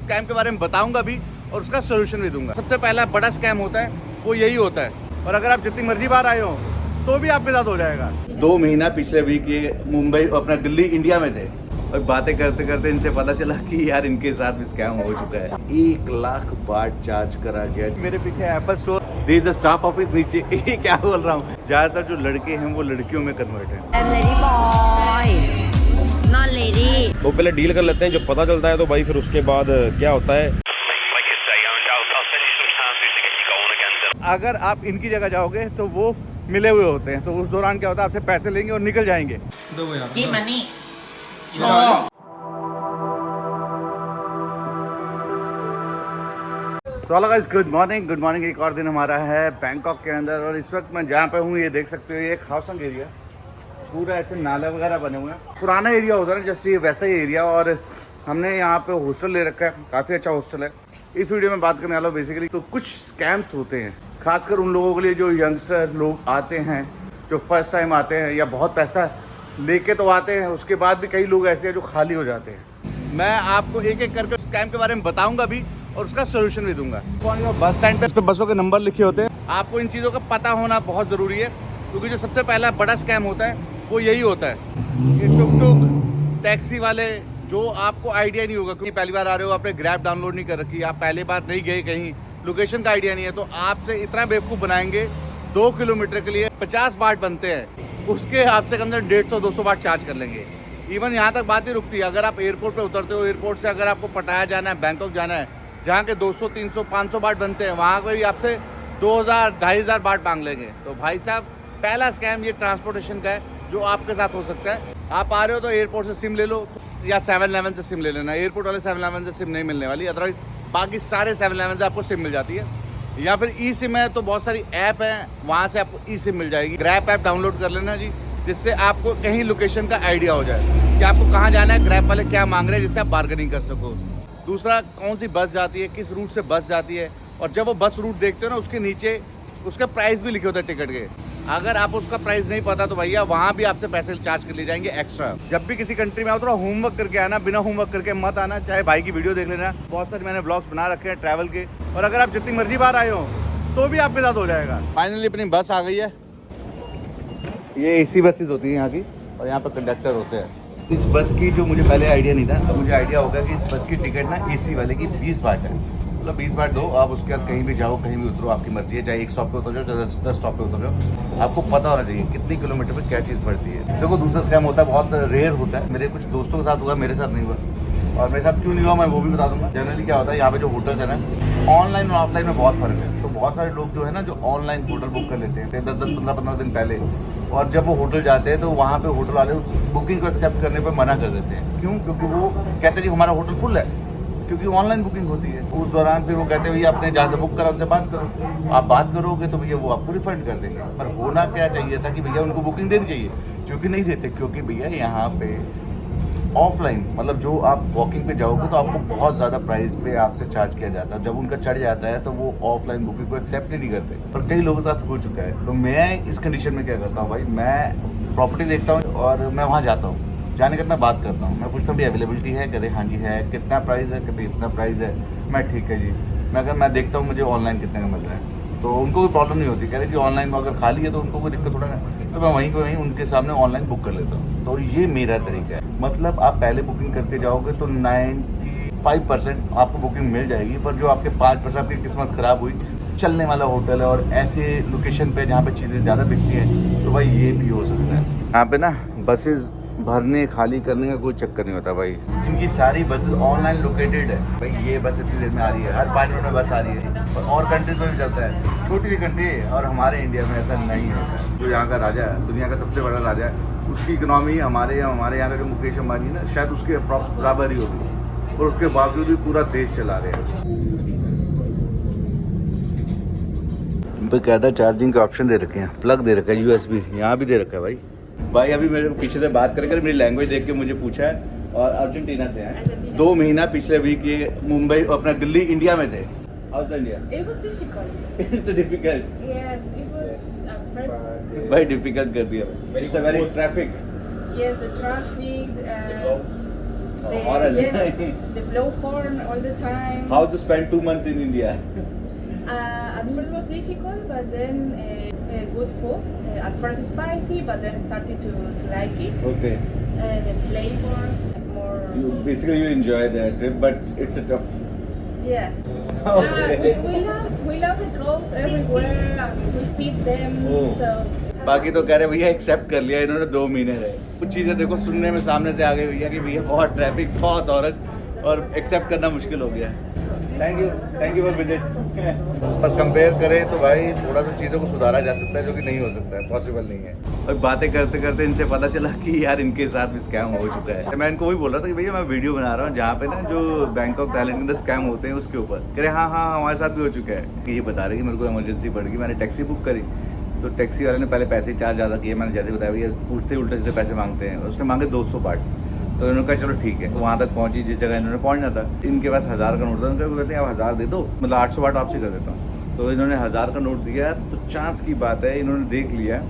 Scam के बारे में बताऊंगा भी और उसका सोल्यूशन भी दूंगा। सबसे पहला बड़ा स्कैम होता है वो यही होता है, और अगर आप जितनी मर्जी बार आए हो तो भी आपके साथ हो जाएगा। 2 महीना पिछले वीक ये मुंबई अपना दिल्ली इंडिया में थे और बातें करते करते इनसे पता चला कि यार इनके साथ भी स्कैम हो चुका है। 1 लाख बार चार्ज करा गया। मेरे पीछे Apple store, there is a staff office नीचे। क्या बोल रहा हूँ, ज्यादातर जो लड़के हैं वो लड़कियों में कन्वर्ट है। वो पहले डील कर लेते हैं, जब पता चलता है तो भाई फिर उसके बाद क्या होता है। अगर आप इनकी जगह जाओगे तो वो मिले हुए होते हैं, तो उस दौरान क्या होता है, आपसे पैसे लेंगे और निकल जाएंगे। Hello guys, good morning. एक और दिन हमारा है बैंकॉक के अंदर, और इस वक्त मैं जहाँ पे हूँ ये देख सकते हो, ये एक हाउसिंग एरिया, पूरा ऐसे नाले वगैरह बने हुए हैं। पुराना एरिया होता है ना, जस्ट ये वैसा ही एरिया, और हमने यहाँ पे हॉस्टल ले रखा है, काफ़ी अच्छा हॉस्टल है। इस वीडियो में बात करने वाला हूँ बेसिकली तो कुछ स्कैम्स होते हैं, खासकर उन लोगों के लिए जो यंगस्टर लोग आते हैं, जो फर्स्ट टाइम आते हैं या बहुत पैसा लेके तो आते हैं, उसके बाद भी कई लोग ऐसे हैं जो खाली हो जाते हैं। मैं आपको एक एक करके स्कैम के बारे में बताऊंगा भी और उसका सोल्यूशन भी दूंगा। बस स्टैंड पे इस पे बसों के नंबर लिखे होते हैं। आपको इन चीज़ों का पता होना बहुत ज़रूरी है, क्योंकि जो सबसे पहला बड़ा स्कैम होता है वो यही होता है। ये टुक टुक टैक्सी वाले, जो आपको आइडिया नहीं होगा, क्योंकि पहली बार आ रहे हो, आपने ग्रैब डाउनलोड नहीं कर रखी, आप पहली बार नहीं गए कहीं, लोकेशन का आइडिया नहीं है, तो आपसे इतना बेवकूफ़ बनाएंगे 2 किलोमीटर के लिए 50 बाट बनते हैं, उसके आपसे कम से कम 150-200 बाट चार्ज कर लेंगे। इवन यहाँ तक बात ही रुकती है। अगर आप एयरपोर्ट पे उतरते हो, एयरपोर्ट से अगर आपको पटाया जाना है, बैंकॉक जाना है, जहाँ के 200, 300, 500 बाट बनते हैं, वहाँ पर भी आपसे 2000, 2500 बाट मांग लेंगे। तो भाई साहब, पहला स्कैम ये ट्रांसपोर्टेशन का है जो आपके साथ हो सकता है। आप आ रहे हो तो एयरपोर्ट से सिम ले लो, या 7-Eleven से सिम ले लेना। एयरपोर्ट वाले 7-Eleven से सिम नहीं मिलने वाली, अदरवाइज बाकी सारे 7-Eleven से आपको सिम मिल जाती है। या फिर ई सिम है तो बहुत सारी ऐप हैं, वहाँ से आपको ई सिम मिल जाएगी। ग्रैब ऐप डाउनलोड कर लेना जी, जिससे आपको कहीं लोकेशन का आइडिया हो जाए कि आपको कहाँ जाना है, ग्रैब वाले क्या मांग रहे हैं, जिससे आप बार्गेनिंग कर सको। दूसरा, कौन सी बस जाती है, किस रूट से बस जाती है, और जब वो बस रूट देखते हो ना, उसके नीचे उसका प्राइस भी लिखे होते हैं टिकट के। अगर आप उसका प्राइस नहीं पता तो भैया वहाँ भी आपसे पैसे चार्ज कर लिए जाएंगे एक्स्ट्रा। जब भी किसी कंट्री में आओ, थोड़ा होमवर्क करके आना, बिना होमवर्क करके मत आना। चाहे भाई की वीडियो देख लेना, बहुत सारे मैंने ब्लॉग्स बना रखे हैं ट्रैवल के, और अगर आप जितनी मर्जी बार आए हो तो भी आपके साथ हो जाएगा। फाइनली अपनी बस आ गई है। ये AC बसेस होती है यहाँ की, और यहाँ पर कंडक्टर होते हैं। इस बस की जो मुझे पहले आइडिया नहीं था, अब मुझे आइडिया होगा कि इस बस की टिकट ना AC वाले की 20 बाट है। मतलब 20 बाट दो, आप उसके बाद कहीं भी जाओ, कहीं भी उतरो, आपकी मर्जी है। चाहे एक स्टॉप पे उतर जाओ, चाहे 10 स्टॉप पे उतर जाओ, आपको पता होना चाहिए कितनी किलोमीटर पे क्या चीज़ पड़ती है। देखो, दूसरा स्कैम होता है, बहुत रेयर होता है, मेरे कुछ दोस्तों के साथ हुआ, मेरे साथ नहीं हुआ। और मेरे साथ क्यों नहीं हुआ मैं वो भी बता दूंगा। जनरली क्या होता है, यहाँ पे जो होटल्स है ना, ऑनलाइन और ऑफलाइन में बहुत फर्क है। तो बहुत सारे लोग जो है ना, जो ऑनलाइन होटल बुक कर लेते हैं 10-10, 15-15 दिन पहले, और जब वो होटल जाते हैं तो वहाँ पे होटल वाले उस बुकिंग को एक्सेप्ट करने पे मना कर देते हैं। क्यों? क्योंकि वो कहते हैं जी हमारा होटल फुल है, क्योंकि ऑनलाइन बुकिंग होती है। उस दौरान फिर वो कहते हैं भैया आपने जहाँ से बुक करा उनसे बात करो। आप बात करोगे तो भैया वो आपको रिफंड कर देंगे। पर होना क्या चाहिए था कि भैया उनको बुकिंग देनी चाहिए, क्योंकि नहीं देते। क्योंकि भैया यहाँ पे ऑफलाइन, मतलब जो आप वॉकिंग पे जाओगे तो आपको बहुत ज़्यादा प्राइस पे आपसे चार्ज किया जाता है। जब उनका चढ़ जाता है तो वो ऑफलाइन बुकिंग को एक्सेप्ट ही नहीं करते। पर कई लोगों के साथ हो चुका है। तो मैं इस कंडीशन में क्या करता हूँ भाई, मैं प्रॉपर्टी देखता हूँ और मैं वहाँ जाता हूँ। जाने के बाद मैं बात करता हूँ, मैं पूछता हूँ भी अवेलेबिलिटी है, कहते हाँ जी है, कितना प्राइस है, कहते इतना प्राइस है। मैं ठीक है जी, मैं देखता हूँ मुझे ऑनलाइन कितने का मिल रहा है। तो उनको कोई प्रॉब्लम नहीं होती, कह रहे कि ऑनलाइन में अगर खाली है तो उनको कोई दिक्कत थोड़ा है, तो मैं वहीं पे वहीं उनके सामने ऑनलाइन बुक कर लेता हूँ। तो ये मेरा तरीका है। मतलब आप पहले बुकिंग करके जाओगे तो 95% आपको बुकिंग मिल जाएगी, पर जो आपके 5% आपकी किस्मत ख़राब हुई, चलने वाला होटल है और ऐसे लोकेशन पे जहाँ पे चीज़ें ज़्यादा बिकती हैं, तो भाई ये भी हो सकता है। यहाँ पे ना बसेस भरने खाली करने का कोई चक्कर नहीं होता भाई। इनकी सारी बसेस ऑनलाइन लोकेटेड है भाई। ये बस इतनी देर में आ रही है, हर 5 मिनट में बस आ रही है, और कंट्रीज में भी चलता है। छोटी सी कंट्री है, और हमारे इंडिया में ऐसा नहीं है। जो यहाँ का राजा है, दुनिया का सबसे बड़ा राजा है, उसकी इकोनॉमी हमारे यहाँ का जो मुकेश अंबानी है ना, शायद उसके अप्रॉक्स बराबर ही होगी, और उसके बावजूद भी पूरा देश चला रहे हैं। तो कहता है चार्जिंग के ऑप्शन दे रखे हैं, प्लग दे रखा है, USB यहाँ भी दे रखा है भाई। भाई अभी मेरे को पीछे से बात करके मेरी लैंग्वेज देख के मुझे पूछा है, और अर्जेंटीना से है। 2 महीना पिछले वीक ये मुंबई अपना दिल्ली इंडिया में थे। How's India? It was difficult. It's difficult. Yes, it was at first. भाई डिफिकल्ट कर दिया। It's a very traffic. Yes, the traffic. Yes, the blow horn all the time. How to spend 2 months in India? At first it was difficult, but then good food. At first spicy, but then started to like it. Okay. The flavors more. Basically you enjoy the trip, but it's a tough. Yes. Okay. We love the cows everywhere. And we feed them. Oh. So. बाकी तो कह रहे भैया accept कर लिया इन्होंने 2 महीने रहे। कुछ चीज़ें देखो सुनने में सामने से आ गई भैया कि भैया बहुत ट्रैफिक बहुत औरत और एक्सेप्ट करना मुश्किल हो गया। Thank you for visit. पर कंपेयर करें तो भाई थोड़ा सा चीज़ों को सुधारा जा सकता है जो कि नहीं हो सकता है, पॉसिबल नहीं है। और बातें करते करते इनसे पता चला कि यार इनके साथ भी स्कैम हो चुका है। मैं इनको वही बोल रहा था कि भैया मैं वीडियो बना रहा हूँ जहाँ पे ना जो बैंकॉक थाईलैंड के अंदर स्कैम होते हैं उसके ऊपर। कह रहे हाँ हमारे साथ भी हो चुका है। कि ये बता रहे कि मेरे को इमरजेंसी पड़ गई, मैंने टैक्सी बुक करी तो टैक्सी वाले ने पहले पैसे चार्ज ज़्यादा किए, मैंने जैसे बताया भैया पूछते उल्टे सीधे पैसे मांगते हैं। उसने मांगे 200 बाट, तो इन्होंने कहा चलो ठीक है। वहाँ तक पहुँची जिस जगह इन्होंने पहुँचना था, इनके पास 1000 का नोट था। उनका कहते हैं आप 1000 दे दो, मतलब 800 बाट वापसी कर देता हूँ। तो इन्होंने 1000 का नोट दिया, तो चांस की बात है इन्होंने देख लिया।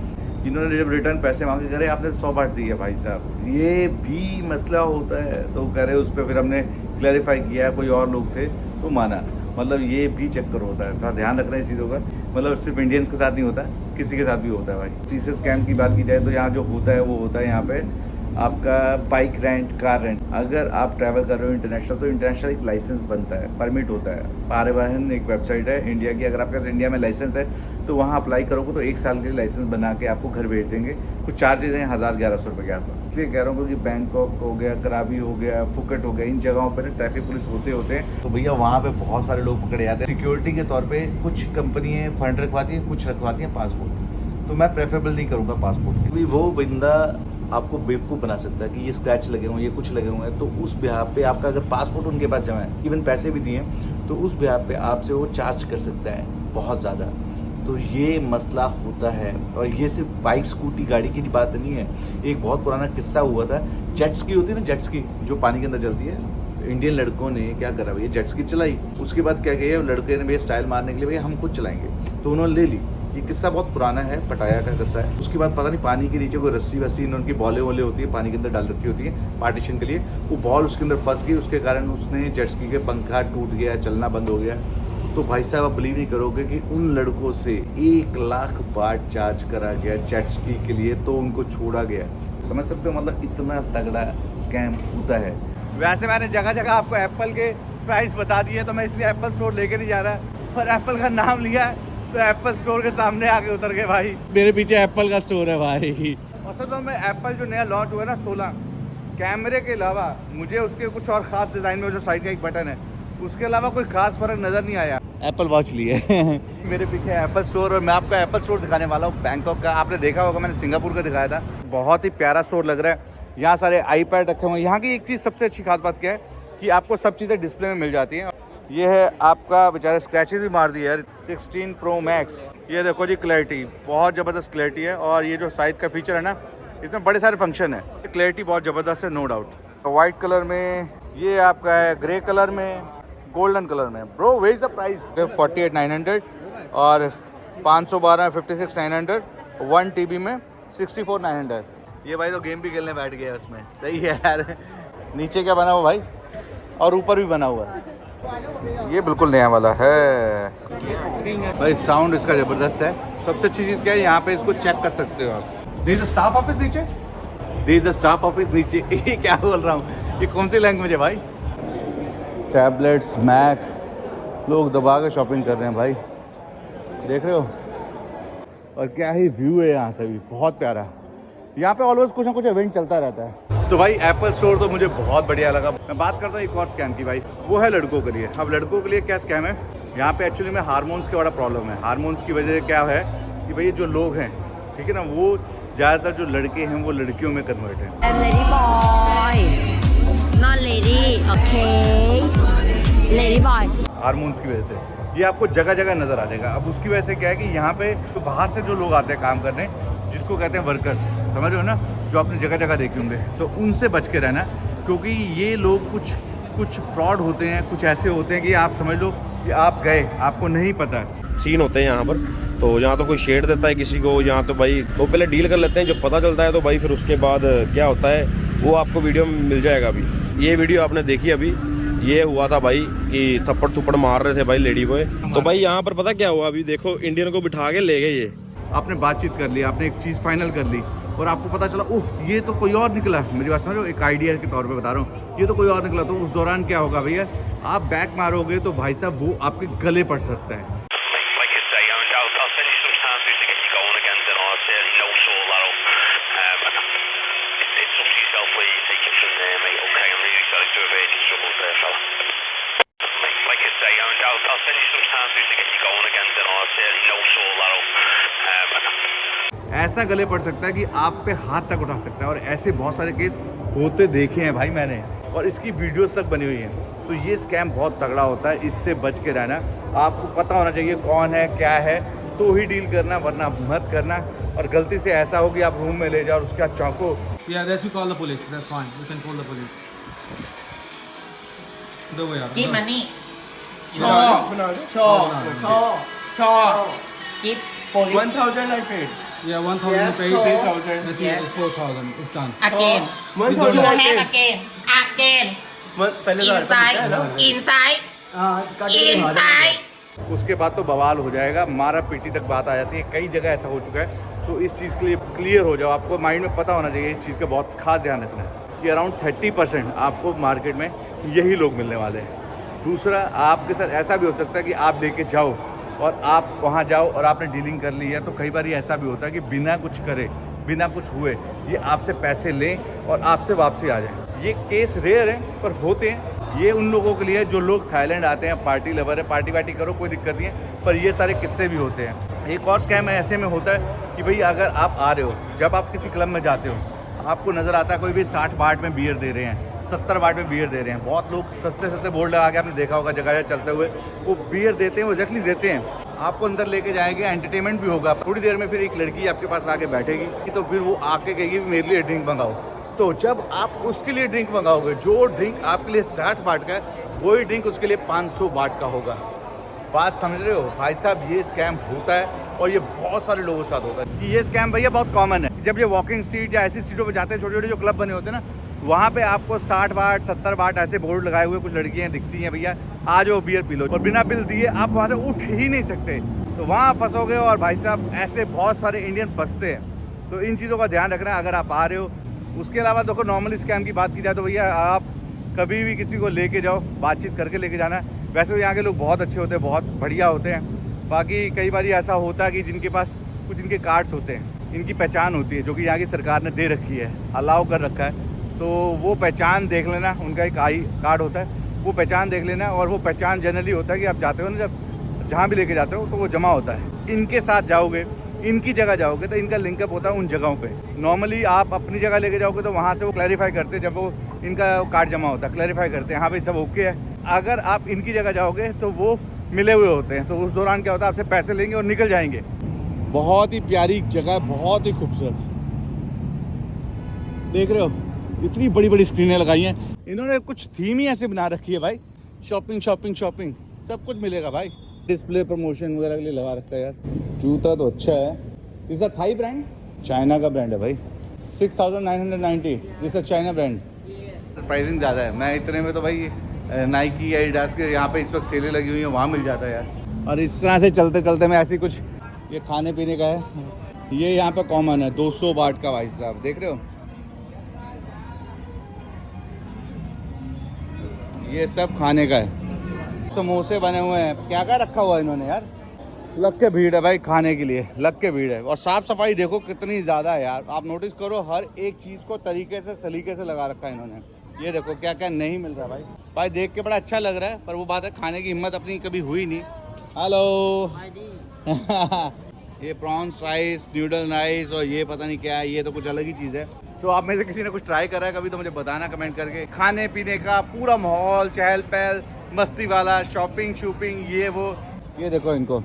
इन्होंने जब रिटर्न पैसे मांगे कह रहे आपने 100 बाट दी है भाई साहब, ये भी मसला होता है। तो कह रहे उस पर फिर हमने क्लैरिफाई किया, कोई और लोग थे तो माना। मतलब ये भी चक्कर होता है, थोड़ा ध्यान रखना है इस चीज़ों का। मतलब सिर्फ इंडियंस के साथ नहीं होता, किसी के साथ भी होता है भाई। तीसरे स्कैम की बात की जाए तो यहाँ जो होता है वो होता है यहाँ पे आपका बाइक रेंट, कार रेंट। अगर आप ट्रैवल कर रहे हो इंटरनेशनल, तो इंटरनेशनल एक लाइसेंस बनता है, परमिट होता है। परिवहन एक वेबसाइट है इंडिया की, अगर आपके पास इंडिया में लाइसेंस है तो वहाँ अप्लाई करोगे तो 1 साल के लिए लाइसेंस बना के आपको घर भेज देंगे। कुछ चार्जेज हैं 1000-1100 रुपये के आसपास। इसलिए कह रहा हूँ कि बैंकॉक हो गया, कराबी हो गया, फुकेट हो गया, इन जगहों पर ट्रैफिक पुलिस होते हैं तो भैया वहाँ पे बहुत सारे लोग पकड़े जाते हैं। सिक्योरिटी के तौर पे कुछ कंपनियाँ फंड रखवाती हैं, कुछ रखवाती हैं पासपोर्ट। तो मैं प्रेफरेबल नहीं करूँगा पासपोर्ट, क्योंकि वो बंदा आपको बेवकूफ़ बना सकता है कि ये स्क्रैच लगे हुए हैं, ये कुछ लगे हुए हैं। तो उस बिहार पे आपका अगर पासपोर्ट उनके पास जमा है, इवन पैसे भी दिए, तो उस बिहार पे आपसे वो चार्ज कर सकता है बहुत ज़्यादा। तो ये मसला होता है। और ये सिर्फ बाइक स्कूटी गाड़ी की बात नहीं है। एक बहुत पुराना किस्सा हुआ था, जेट स्की होती है ना, जेट स्की जो पानी के अंदर चलती है। इंडियन लड़कों ने क्या करा भैया, जेट स्की चलाई। उसके बाद क्या किया लड़के ने भैया स्टाइल मारने के लिए भैया हम खुद चलाएंगे, तो उन्होंने ले ली। ये किस्सा बहुत पुराना है, पटाया का किस्सा है। उसके बाद पता नहीं पानी के नीचे कोई रस्सी वस्सी उनकी बॉले वॉले होती है, पानी के अंदर डाल रखी होती है पार्टीशन के लिए। वो बॉल उसके अंदर फंस गई, उसके कारण उसने जेट स्की के पंखा टूट गया, चलना बंद हो गया। तो भाई साहब आप बिलीव नहीं करोगे कि उन लड़कों से 1 लाख बाट चार्ज करा गया जेट स्की के लिए, तो उनको छोड़ा गया। समझ सकते हो, मतलब इतना तगड़ा स्कैम होता है। वैसे मैंने जगह जगह आपको एप्पल के प्राइस बता दिए, तो मैं इसलिए एप्पल स्टोर लेके नहीं जा रहा, पर एप्पल का नाम लिया तो एप्पल स्टोर के सामने आके उतर गए भाई। मेरे पीछे एप्पल का स्टोर है भाई। असल तो मैं एप्पल जो नया लॉन्च हुआ ना 16, कैमरे के अलावा मुझे उसके कुछ और ख़ास डिज़ाइन में जो साइड का एक बटन है, उसके अलावा कोई खास फर्क नज़र नहीं आया। एप्पल वॉच लिए मेरे पीछे एप्पल स्टोर, और मैं आपको एप्पल स्टोर दिखाने वाला हूँ बैंकॉक का। आपने देखा होगा मैंने सिंगापुर का दिखाया था, बहुत ही प्यारा स्टोर लग रहा है। यहाँ सारे आईपैड रखे हुए हैं। यहाँ की एक चीज़ सबसे अच्छी खास बात क्या है कि आपको सब चीज़ें डिस्प्ले में मिल जाती हैं। ये है आपका बेचारे स्क्रैचेस भी मार दिया यार 16 प्रो मैक्स। ये देखो जी क्लैरिटी, बहुत ज़बरदस्त क्लैरिटी है। और ये जो साइड का फीचर है ना, इसमें बड़े सारे फंक्शन है। क्लैरिटी बहुत ज़बरदस्त है, नो डाउट। वाइट कलर में, ये आपका है ग्रे कलर में, गोल्डन कलर में। Bro where is the price? 48,900 और 512 56,900, 1 TB में 64,900। ये भाई तो गेम भी खेलने बैठ गया उसमें, सही है यार। नीचे क्या बना हुआ भाई, और ऊपर भी बना हुआ है। ये बिल्कुल नया वाला है भाई। साउंड इसका ज़बरदस्त है। सबसे अच्छी चीज़ क्या है, यहाँ पे इसको चेक कर सकते हो आप। दिस इज स्टाफ ऑफिस नीचे, दिस इज स्टाफ ऑफिस नीचे। ये क्या बोल रहा हूँ, ये कौन सी लैंग्वेज है भाई? टैबलेट्स, मैक, लोग दबा के शॉपिंग कर रहे हैं भाई, देख रहे हो। और क्या ही व्यू है यहाँ से भी, बहुत प्यारा। यहाँ पे ऑलवेज कुछ ना कुछ इवेंट चलता रहता है। तो भाई एप्पल स्टोर तो मुझे बहुत बढ़िया लगा। मैं बात करता हूँ एक और स्कैम की भाई, वो है लड़कों के लिए। अब लड़कों के लिए क्या स्कैम है, यहाँ पे एक्चुअली में हार्मोन्स का बड़ा प्रॉब्लम है। हार्मोन्स की वजह से क्या है कि भाई जो लोग हैं, ठीक है ना, वो ज़्यादातर जो लड़के हैं वो लड़कियों में कन्वर्ट हैं। Lady boy, not lady, okay? Lady boy. Hormones की वजह से ये आपको जगह जगह नज़र आ जाएगा। अब उसकी वजह से क्या है कि यहाँ पे तो बाहर से जो लोग आते हैं काम करने, जिसको कहते हैं वर्कर्स, समझ रहे हो ना, जो आपने जगह जगह देखे होंगे, तो उनसे बच के रहना, क्योंकि ये लोग कुछ फ्रॉड होते हैं, कुछ ऐसे होते हैं कि आप समझ लो कि आप गए, आपको नहीं पता है। सीन होते हैं यहाँ पर, तो यहाँ तो कोई शेड देता है किसी को, यहाँ तो भाई वो पहले डील कर लेते हैं, जब पता चलता है तो भाई फिर उसके बाद क्या होता है वो आपको वीडियो में मिल जाएगा अभी। ये वीडियो आपने देखी अभी, ये हुआ था भाई कि थप्पड़ थप्पड़ मार रहे थे भाई लेडी बॉय। तो भाई यहाँ पर पता क्या हुआ, अभी देखो इंडियन को बिठा के ले गए ये। आपने बातचीत कर ली, आपने एक चीज़ फाइनल कर ली और आपको पता चला ओह ये तो कोई और निकला। मेरी बात समझ रहे हो, एक आइडिया के तौर पे बता रहा हूँ, ये तो कोई और निकला। तो उस दौरान क्या होगा भैया, आप बैक मारोगे तो भाई साहब वो आपके गले पड़ सकता है। ऐसा गले पड़ सकता है कि आप पे हाथ तक उठा सकता है, और ऐसे बहुत सारे केस होते देखे हैं भाई मैंने, और इसकी वीडियोस तक बनी हुई है। तो ये स्कैम बहुत तगड़ा होता है, इससे बच के रहना। आपको पता होना चाहिए कौन है क्या है तो ही डील करना, वरना मत करना। और गलती से ऐसा हो कि आप रूम में ले जाओ और उसके बाद चौंको। Yeah, that's you call the police. That's fine. You can call the police. Do we? Give money. Show. Give police. 1,000 I paid. Yeah, 1,000 Yes, paid. so- 3,000. That Yes. is 4,000. It's done. Again. You You have again. Inside. उसके बाद तो बवाल हो जाएगा, मारा PT तक बात आ जाती है। कई जगह ऐसा हो चुका है। तो इस चीज़ के लिए क्लियर हो जाओ, आपको माइंड में पता होना चाहिए, इस चीज़ का बहुत खास ध्यान रखना है कि अराउंड 30% आपको मार्केट में यही लोग मिलने वाले हैं। दूसरा, आपके साथ ऐसा भी हो सकता है कि आप लेके जाओ और आप वहाँ जाओ और आपने डीलिंग कर ली है, तो कई बार ये ऐसा भी होता है कि बिना कुछ करे, बिना कुछ हुए ये आपसे पैसे लें और आपसे वापसी आ जाए। ये केस रेयर है पर होते हैं। ये उन लोगों के लिए है जो लोग थाईलैंड आते हैं, पार्टी लवर है, पार्टी वार्टी करो कोई दिक्कत नहीं है, पर ये सारे किस्से भी होते हैं। एक और स्कैम ऐसे में होता है कि भाई अगर आप आ रहे हो, जब आप किसी क्लब में जाते हो, आपको नज़र आता है कोई भी 60 बाट में बियर दे रहे हैं, 70 बाट में बियर दे रहे हैं। बहुत लोग सस्ते सस्ते बोर्ड लगा के आपने देखा होगा जगह जगह चलते हुए, वो बियर देते हैं, वो एग्जैक्टली देते हैं। आपको अंदर लेके जाएंगे, एंटरटेनमेंट भी होगा। थोड़ी देर में फिर एक लड़की आपके पास आके बैठेगी, तो फिर वो आके कहेगी मेरे लिए ड्रिंक मंगाओ। तो जब आप उसके लिए ड्रिंक मंगाओगे, जो ड्रिंक आपके लिए 60 बाट का है, वही ड्रिंक उसके लिए 500 बाट का होगा। बात समझ रहे हो भाई साहब, ये स्कैम होता है और ये बहुत सारे लोगों के साथ होता है। कि ये स्कैम भैया बहुत कॉमन है। जब ये वॉकिंग स्ट्रीट या ऐसी स्ट्रीटों पे जाते हैं, छोटे छोटे जो क्लब बने होते हैं ना, वहाँ पे आपको 60 बाट 70 बाट ऐसे बोर्ड लगाए हुए कुछ लड़कियाँ दिखती हैं, भैया आ जाओ बियर पी लो, और बिना बिल दिए आप वहाँ से उठ ही नहीं सकते। तो वहाँ फंसोगे और भाई साहब ऐसे बहुत सारे इंडियन फंसते हैं। तो इन चीज़ों का ध्यान रखना अगर आप आ रहे हो। उसके अलावा देखो, नॉर्मली स्कैम की बात की जाए तो भैया आप कभी भी किसी को लेके जाओ, बातचीत करके लेके जाना है। वैसे तो यहाँ के लोग बहुत अच्छे होते हैं, बहुत बढ़िया होते हैं। बाकी कई बार ऐसा होता है कि जिनके पास कुछ इनके कार्ड्स होते हैं, इनकी पहचान होती है जो कि यहाँ की सरकार ने दे रखी है, अलाउ कर रखा है, तो वो पहचान देख लेना। उनका एक आई कार्ड होता है, वो पहचान देख लेना। और वो पहचान जनरली होता है कि आप जाते हो ना, जब जहाँ भी लेके जाते हो तो वो जमा होता है। इनके साथ जाओगे, इनकी जगह जाओगे तो इनका लिंकअप होता है उन जगहों पे। नॉर्मली आप अपनी जगह लेके जाओगे तो वहाँ से वो क्लैरिफाई करते हैं, जब वो इनका कार्ड जमा होता है, क्लैरिफाई करते हैं हाँ भाई सब ओके है। अगर आप इनकी जगह जाओगे तो वो मिले हुए होते हैं, तो उस दौरान क्या होता है, आपसे पैसे लेंगे और निकल जाएंगे। बहुत ही प्यारी जगह, बहुत ही खूबसूरत, देख रहे हो इतनी बड़ी बड़ी स्क्रीनें लगाई हैं इन्होंने। कुछ थीम ही ऐसे बना रखी है भाई, शॉपिंग शॉपिंग शॉपिंग, सब कुछ मिलेगा भाई। डिस्प्ले प्रमोशन वगैरह के लिए लगा रखा है यार। जूता तो अच्छा है। This a Thai brand, China का ब्रांड है भाई। 6,990, this a China brand. Pricing ज़्यादा है, मैं इतने में तो भाई नाइकी या एडिडास के यहाँ पे इस वक्त सेलें लगी हुई हैं, वहाँ मिल जाता है यार। और इस तरह से चलते चलते मैं ऐसी कुछ, ये खाने पीने का है, ये यहाँ पे कॉमन है 200 बाट का भाई साहब, देख रहे हो। ये सब खाने का है, समोसे बने हुए हैं, क्या क्या रखा हुआ है इन्होंने यार। लग के भीड़ है भाई खाने के लिए, लग के भीड़ है। और साफ़ सफाई देखो कितनी ज़्यादा है यार। आप नोटिस करो, हर एक चीज़ को तरीके से सलीके से लगा रखा है इन्होंने। ये देखो क्या क्या नहीं मिल रहा भाई देख के बड़ा अच्छा लग रहा है, पर वो बात है खाने की हिम्मत अपनी कभी हुई नहीं। हेलो ये प्रॉन्स राइस, न्यूडल राइस, और ये पता नहीं क्या है, ये तो कुछ अलग ही चीज़ है। तो आप में से किसी ने कुछ ट्राई करा है कभी तो मुझे बताना कमेंट करके। खाने पीने का पूरा माहौल, चहल पहल, मस्ती वाला, शॉपिंग शूपिंग, ये वो, ये देखो इनको।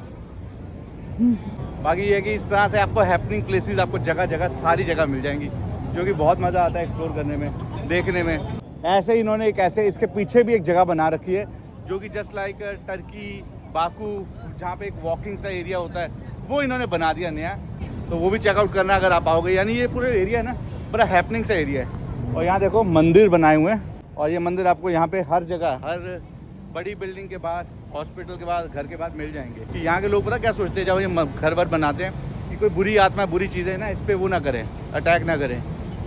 बाकी ये कि इस तरह से आपको हैपनिंग प्लेसेस आपको जगह जगह सारी जगह मिल जाएंगी, जो कि बहुत मज़ा आता है एक्सप्लोर करने में, देखने में। ऐसे ही इन्होंने एक ऐसे इसके पीछे भी एक जगह बना रखी है जो कि जस्ट लाइक टर्की, बाकू, जहाँ पे एक वॉकिंग सा एरिया होता है, वो इन्होंने बना दिया नया। तो वो भी चेकआउट करना अगर आप आओगे। यानी ये पूरा एरिया है ना, बड़ा हैपनिंग सा एरिया है। और यहाँ देखो मंदिर बनाए हुए हैं, और ये मंदिर आपको यहाँ पे हर जगह, हर बड़ी बिल्डिंग के बाद, हॉस्पिटल के बाद, घर के बाद मिल जाएंगे। कि यहाँ के लोग पता क्या सोचते हैं जब ये घर वर बनाते हैं कि कोई बुरी आत्मा, बुरी चीज़ें ना इस पर वो ना करें, अटैक ना करें,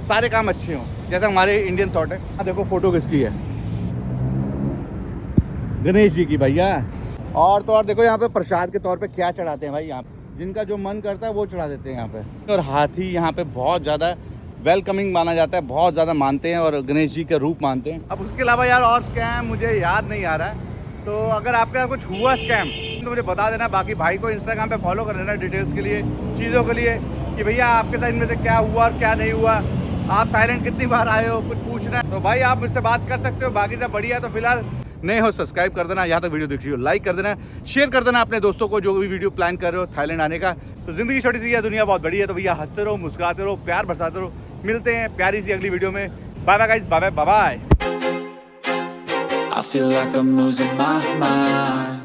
सारे काम अच्छे हों, जैसा हमारे इंडियन थॉट है। देखो फोटो किसकी है, गणेश जी की भैया। और तो और देखो यहाँ पे प्रसाद के तौर पे क्या चढ़ाते हैं भाई, यहाँ पे जिनका जो मन करता है वो चढ़ा देते हैं यहाँ पे। और हाथी यहाँ पे बहुत ज़्यादा वेलकमिंग माना जाता है, बहुत ज़्यादा मानते हैं और गणेश जी का रूप मानते हैं। अब उसके अलावा यार और स्कैम मुझे याद नहीं आ रहा है, तो अगर आपके यहाँ कुछ हुआ स्कैम तो मुझे बता देना। बाकी भाई को इंस्टाग्राम पे फॉलो कर लेना डिटेल्स के लिए, चीज़ों के लिए, कि भैया आपके साथ इनमें से क्या हुआ और क्या नहीं हुआ, आप थाईलैंड कितनी बार आए हो, कुछ पूछना है तो भाई आप मुझसे बात कर सकते हो। बाकी सब बढ़िया। तो फिलहाल नए हो सब्सक्राइब कर देना, यहाँ तक वीडियो देख रही हो लाइक कर देना, शेयर कर देना अपने दोस्तों को जो भी वीडियो प्लान कर रहे हो थाईलैंड आने का। तो जिंदगी छोटी सी है, दुनिया बहुत बड़ी है, तो भैया हंसते रहो, मुस्कुराते रहो, प्यार बरसाते रहो। मिलते हैं प्यारी सी अगली वीडियो में। Bye bye guys, bye bye bye bye. I feel like I'm losing my mind.